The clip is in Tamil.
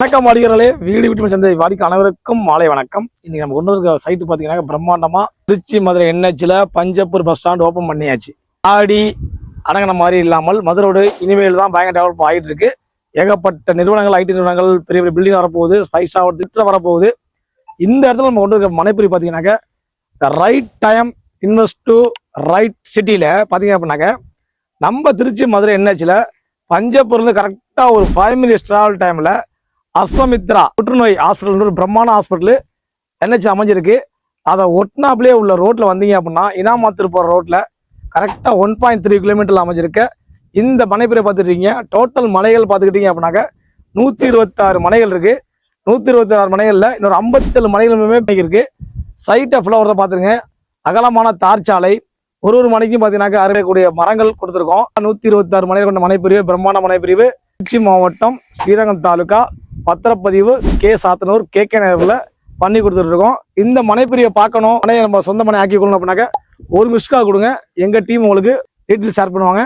வணக்கம் வாடிகளே, வீடு வீட்டு சந்தை வாடிக்கை அனைவருக்கும் மாலை வணக்கம். இன்னைக்கு நம்ம கொண்டு இருக்க சைட்டு பார்த்தீங்கன்னா பிரம்மாண்டமா திருச்சி மதுரை என்ஹெச்ல பஞ்சப்பூர் பஸ் ஸ்டாண்ட் ஓப்பன் பண்ணியாச்சு. ஆடி அடங்கின மாதிரி இல்லாமல் மதுரோடு இனிமேல் தான் பயங்கர டெவலப் ஆகிட்டு இருக்கு. ஏகப்பட்ட நிறுவனங்கள், ஐடி நிறுவனங்கள், பெரிய பெரிய பில்டிங் வரப்போகுது, 5 ஸ்டார் திட்டம் வரப்போகுது. இந்த இடத்துல நம்ம கொண்டு இருக்க மனைப்பிரி பார்த்தீங்கன்னாக்க right time invest to right சிட்டியில பார்த்தீங்க அப்படின்னாக்க நம்ம திருச்சி மதுரை என்ஹெச்ல பஞ்சப்பூர்ல கரெக்டாக ஒரு 5 மினிட்ஸ் டிராவல் டைம்ல அஸ்வமித்ரா புற்றுநோய் ஹாஸ்பிட்டல் பிரம்மாண்ட ஹாஸ்பிட்டல் என்ஹெச் அமைஞ்சிருக்கு. அதை ஒட்டினாப்லேயே உள்ள ரோட்ல வந்தீங்க அப்படின்னா இனாமாத்தூர் போகிற ரோட்ல கரெக்டாக 1.3 கிலோமீட்டர்ல அமைஞ்சிருக்கு. இந்த மனைப்பிரியை பார்த்துட்டீங்க. டோட்டல் மலைகள் பார்த்துக்கிட்டீங்க அப்படின்னாக்க 126 மனைகள் இருக்கு. 126 மனைகளில் இன்னொரு 57 மனைகளுமே இருக்கு. சைட்டை ஃபுல்லாக ஒரு பார்த்துருங்க. அகலமான தார்ச்சாலை, ஒரு மனைக்கும் பார்த்தீங்கன்னாக்க அருகக்கூடிய மரங்கள் கொடுத்துருக்கோம். 126 மனைகள் கொண்ட மனைப்பிரிவு, பிரம்மாண்ட மனைப்பிரிவு, திருச்சி மாவட்டம் ஸ்ரீரங்கம் தாலுகா, பத்திரப்பதிவு கே சாத்தனூர் KK நகர்ல பண்ணி கொடுத்துட்டு இருக்கோம். இந்த மனைப்பிரியை பார்க்கணும், மனையை நம்ம சொந்த மனை ஆக்கி கொள்ளணும் அப்படின்னாக்க ஒரு மிஸ் கால் கொடுங்க. எங்க டீம் உங்களுக்கு டீட்டெயில் ஷேர் பண்ணுவாங்க.